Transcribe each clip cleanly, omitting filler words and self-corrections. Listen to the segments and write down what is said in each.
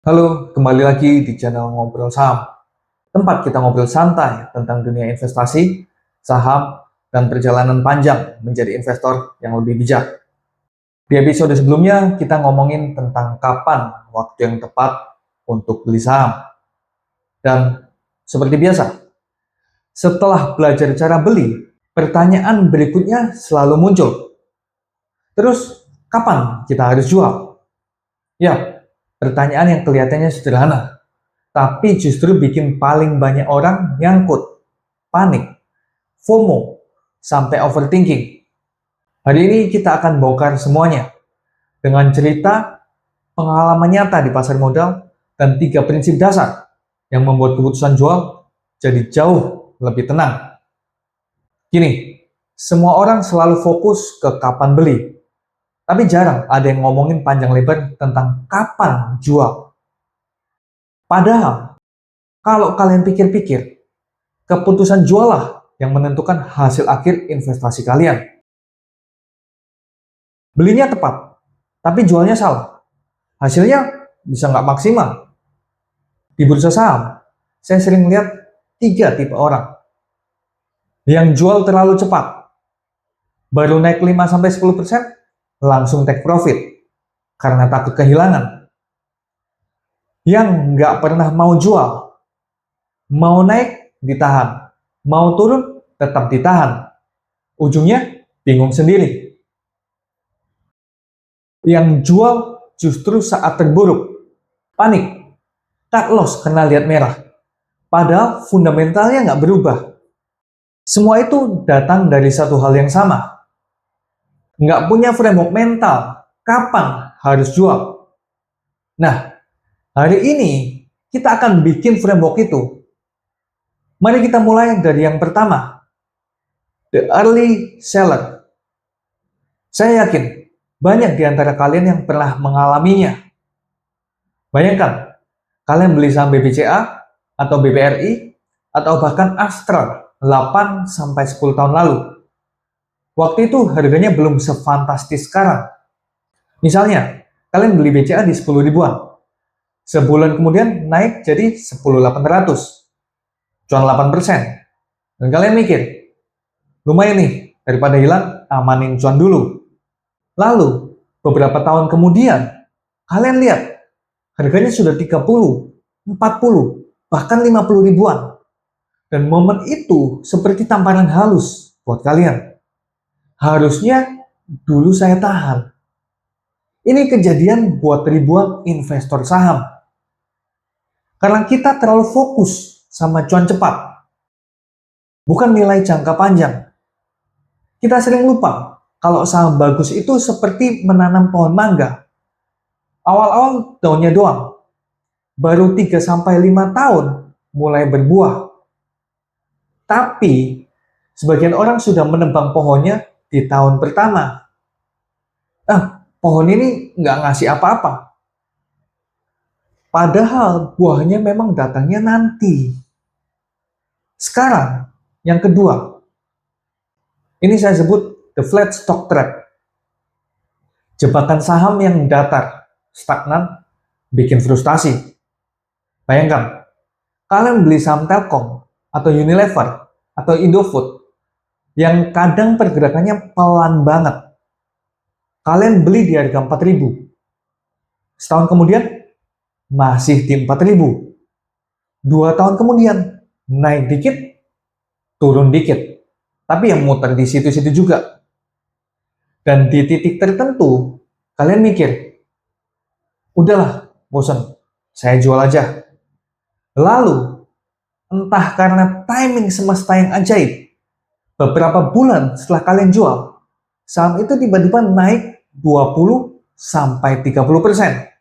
Halo, kembali lagi di channel Ngobrol Saham. Tempat kita ngobrol santai tentang dunia investasi, saham, dan perjalanan panjang menjadi investor yang lebih bijak. Di episode sebelumnya, kita ngomongin tentang kapan waktu yang tepat untuk beli saham. Dan seperti biasa, setelah belajar cara beli, pertanyaan berikutnya selalu muncul. Terus, kapan kita harus jual? Ya, pertanyaan yang kelihatannya sederhana, tapi justru bikin paling banyak orang nyangkut, panik, FOMO, sampai overthinking. Hari ini kita akan bongkar semuanya dengan cerita, pengalaman nyata di pasar modal, dan 3 prinsip dasar yang membuat keputusan jual jadi jauh lebih tenang. Gini, semua orang selalu fokus ke kapan beli, tapi jarang ada yang ngomongin panjang lebar tentang kapan jual. Padahal, kalau kalian pikir-pikir, keputusan jual lah yang menentukan hasil akhir investasi kalian. Belinya tepat, tapi jualnya salah. Hasilnya bisa nggak maksimal. Di bursa saham, saya sering lihat 3 tipe orang. Yang jual terlalu cepat, baru naik 5-10%, langsung take profit, karena takut kehilangan. Yang nggak pernah mau jual, mau naik, ditahan. Mau turun, tetap ditahan. Ujungnya, bingung sendiri. Yang jual justru saat terburuk, panik, cut loss karena lihat merah. Padahal fundamentalnya nggak berubah. Semua itu datang dari satu hal yang sama. Nggak punya framework mental, kapan harus jual. Nah, hari ini kita akan bikin framework itu. Mari kita mulai dari yang pertama, the early seller. Saya yakin banyak di antara kalian yang pernah mengalaminya. Bayangkan, kalian beli saham BBCA atau BBRI atau bahkan Astra 8-10 tahun lalu. Waktu itu harganya belum sefantastis sekarang. Misalnya, kalian beli BCA di 10 ribuan. Sebulan kemudian naik jadi 10.800. Cuan 8%. Dan kalian mikir, lumayan nih, daripada hilang, amanin cuan dulu. Lalu, beberapa tahun kemudian, kalian lihat, harganya sudah 30, 40, bahkan 50 ribuan. Dan momen itu seperti tamparan halus buat kalian. Harusnya dulu saya tahan. Ini kejadian buat ribuan investor saham. Karena kita terlalu fokus sama cuan cepat, bukan nilai jangka panjang. Kita sering lupa kalau saham bagus itu seperti menanam pohon mangga. Awal-awal daunnya doang, baru 3-5 tahun mulai berbuah. Tapi, sebagian orang sudah menebang pohonnya di tahun pertama. Pohon ini nggak ngasih apa-apa. Padahal buahnya memang datangnya nanti. Sekarang, yang kedua. Ini saya sebut the flat stock trap. Jebakan saham yang datar, stagnan, bikin frustasi. Bayangkan, kalian beli saham Telkom, atau Unilever, atau Indofood, yang kadang pergerakannya pelan banget. Kalian beli di harga 4.000. Setahun kemudian, masih di 4.000. 2 tahun kemudian, naik dikit, turun dikit. Tapi yang muter di situ-situ juga. Dan di titik tertentu, kalian mikir, udahlah, bosan, saya jual aja. Lalu, entah karena timing semesta yang ajaib, beberapa bulan setelah kalian jual, saham itu tiba-tiba naik 20-30%.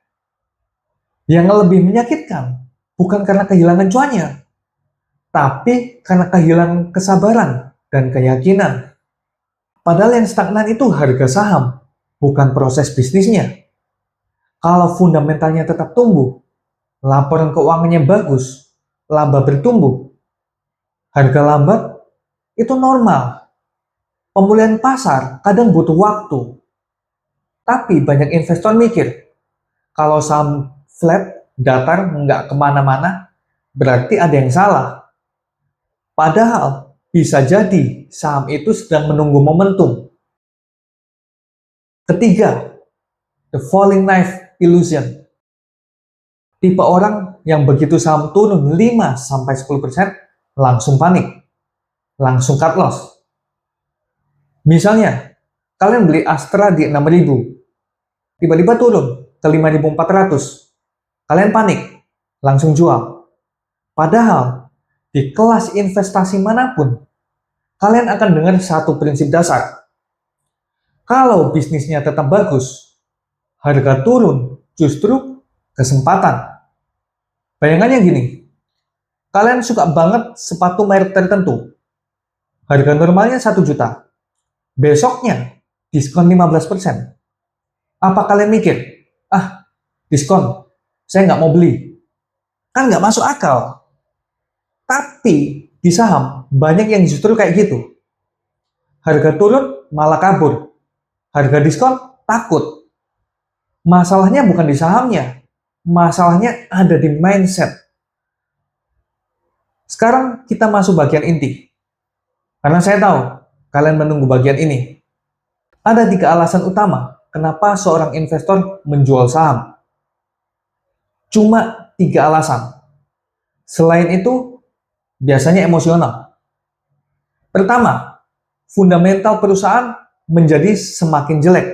Yang lebih menyakitkan, bukan karena kehilangan cuannya, tapi karena kehilangan kesabaran dan keyakinan. Padahal yang stagnan itu harga saham, bukan proses bisnisnya. Kalau fundamentalnya tetap tumbuh, laporan keuangannya bagus, laba bertumbuh, harga lambat itu normal. Pemulihan pasar kadang butuh waktu. Tapi banyak investor mikir, kalau saham flat datar, nggak kemana-mana, berarti ada yang salah. Padahal, bisa jadi saham itu sedang menunggu momentum. Ketiga, the falling knife illusion. Tipe orang yang begitu saham turun 5-10% langsung panik, langsung cut loss. Misalnya, kalian beli Astra di 6.000, tiba-tiba turun ke 5.400. Kalian panik, langsung jual. Padahal, di kelas investasi manapun, kalian akan dengar satu prinsip dasar. Kalau bisnisnya tetap bagus, harga turun justru kesempatan. Bayangannya gini, kalian suka banget sepatu merek tertentu. Harga normalnya 1 juta. Besoknya, diskon 15%. Apa kalian mikir, diskon, saya nggak mau beli. Kan nggak masuk akal. Tapi, di saham, banyak yang justru kayak gitu. Harga turun, malah kabur. Harga diskon, takut. Masalahnya bukan di sahamnya. Masalahnya ada di mindset. Sekarang kita masuk bagian inti. Karena saya tahu, kalian menunggu bagian ini. Ada 3 alasan utama kenapa seorang investor menjual saham. Cuma 3 alasan. Selain itu, biasanya emosional. Pertama, fundamental perusahaan menjadi semakin jelek.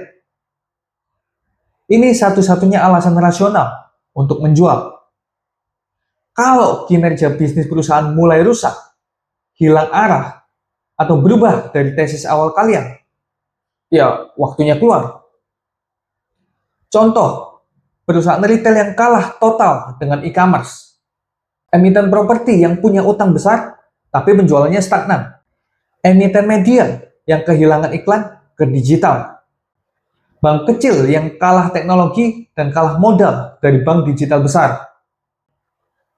Ini satu-satunya alasan rasional untuk menjual. Kalau kinerja bisnis perusahaan mulai rusak, hilang arah, atau berubah dari tesis awal kalian, ya waktunya keluar. Contoh, perusahaan retail yang kalah total dengan e-commerce. Emiten properti yang punya utang besar, tapi penjualannya stagnan. Emiten media yang kehilangan iklan ke digital. Bank kecil yang kalah teknologi dan kalah modal dari bank digital besar.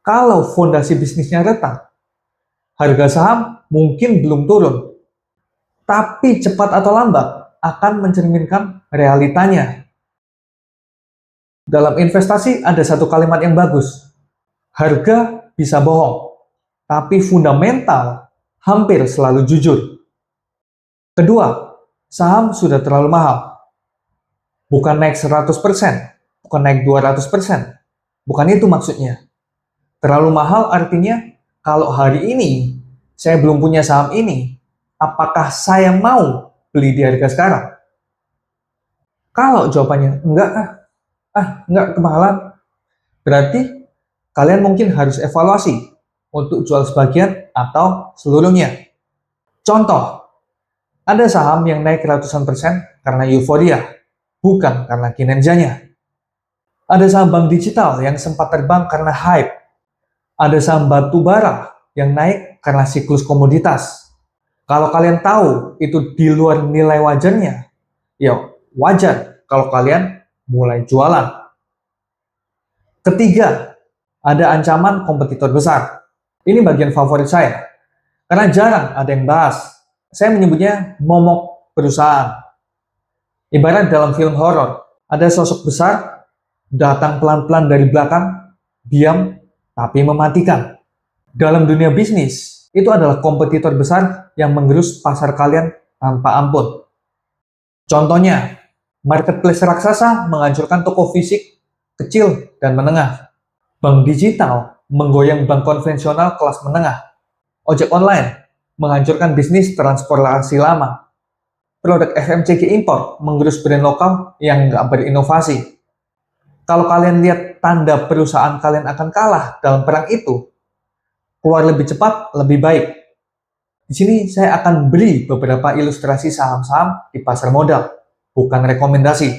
Kalau fondasi bisnisnya retak, harga saham mungkin belum turun, tapi cepat atau lambat akan mencerminkan realitanya. Dalam investasi ada satu kalimat yang bagus. Harga bisa bohong, tapi fundamental hampir selalu jujur. Kedua, saham sudah terlalu mahal. Bukan naik 100%, bukan naik 200%. Bukan itu maksudnya. Terlalu mahal artinya kalau hari ini saya belum punya saham ini, apakah saya mau beli di harga sekarang? Kalau jawabannya enggak, enggak kemahalan, berarti kalian mungkin harus evaluasi untuk jual sebagian atau seluruhnya. Contoh, ada saham yang naik ratusan persen karena euforia, bukan karena kinerjanya. Ada saham bank digital yang sempat terbang karena hype. Ada saham batu bara yang naik karena siklus komoditas. Kalau kalian tahu itu di luar nilai wajarnya, ya wajar kalau kalian mulai jualan. Ketiga, ada ancaman kompetitor besar. Ini bagian favorit saya, karena jarang ada yang bahas. Saya menyebutnya momok perusahaan. Ibarat dalam film horor, ada sosok besar, datang pelan-pelan dari belakang, diam, tapi mematikan. Dalam dunia bisnis, itu adalah kompetitor besar yang mengerus pasar kalian tanpa ampun. Contohnya, marketplace raksasa menghancurkan toko fisik kecil dan menengah. Bank digital menggoyang bank konvensional kelas menengah. Ojek online menghancurkan bisnis transportasi lama. Produk FMCG impor menggerus brand lokal yang nggak berinovasi. Kalau kalian lihat tanda perusahaan kalian akan kalah dalam perang itu, keluar lebih cepat, lebih baik. Di sini saya akan beri beberapa ilustrasi saham-saham di pasar modal, bukan rekomendasi.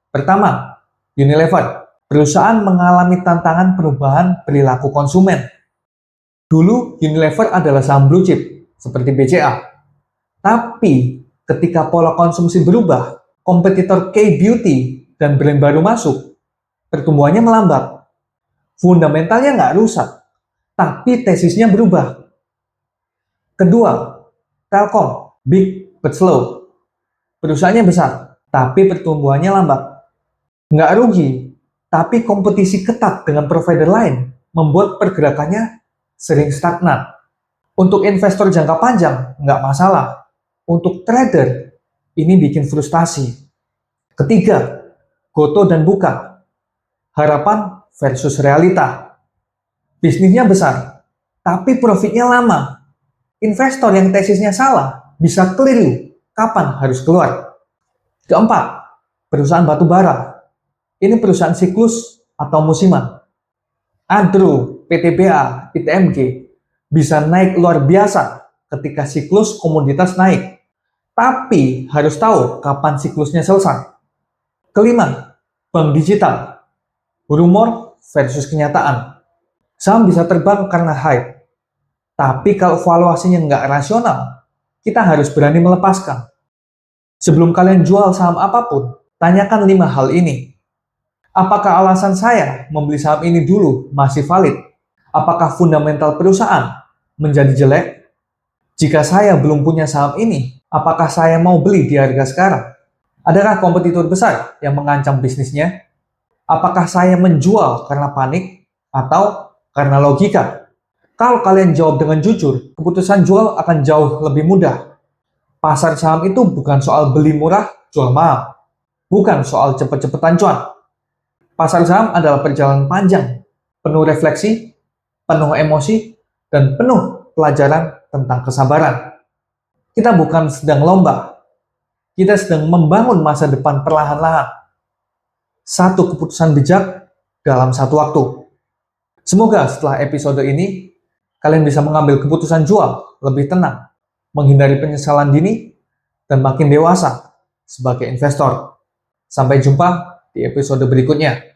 Pertama, Unilever. Perusahaan mengalami tantangan perubahan perilaku konsumen. Dulu, Unilever adalah saham blue chip, seperti BCA. Tapi, ketika pola konsumsi berubah, kompetitor K-Beauty dan brand baru masuk, pertumbuhannya melambat. Fundamentalnya nggak rusak, tapi tesisnya berubah. Kedua, Telkom, big but slow. Perusahaannya besar, tapi pertumbuhannya lambat. Nggak rugi, Tapi kompetisi ketat dengan provider lain membuat pergerakannya sering stagnan. Untuk investor jangka panjang, nggak masalah. Untuk trader, ini bikin frustasi. Ketiga, Gotoh dan Buka. Harapan versus realita. Bisnisnya besar, tapi profitnya lama. Investor yang tesisnya salah bisa keliru kapan harus keluar. Keempat, perusahaan batu bara. Ini perusahaan siklus atau musiman. Adro, PTBA, ITMG bisa naik luar biasa ketika siklus komoditas naik. Tapi harus tahu kapan siklusnya selesai. Kelima, bank digital. Rumor versus kenyataan. Saham bisa terbang karena hype. Tapi kalau valuasinya nggak rasional, kita harus berani melepaskan. Sebelum kalian jual saham apapun, tanyakan 5 hal ini. Apakah alasan saya membeli saham ini dulu masih valid? Apakah fundamental perusahaan menjadi jelek? Jika saya belum punya saham ini, apakah saya mau beli di harga sekarang? Adakah kompetitor besar yang mengancam bisnisnya? Apakah saya menjual karena panik atau karena logika? Kalau kalian jawab dengan jujur, keputusan jual akan jauh lebih mudah. Pasar saham itu bukan soal beli murah, jual mahal. Bukan soal cepet-cepetan cuan. Pasar saham adalah perjalanan panjang, penuh refleksi, penuh emosi, dan penuh pelajaran tentang kesabaran. Kita bukan sedang lomba, kita sedang membangun masa depan perlahan-lahan. Satu keputusan bijak dalam satu waktu. Semoga setelah episode ini, kalian bisa mengambil keputusan jual lebih tenang, menghindari penyesalan dini, dan makin dewasa sebagai investor. Sampai jumpa di episode berikutnya.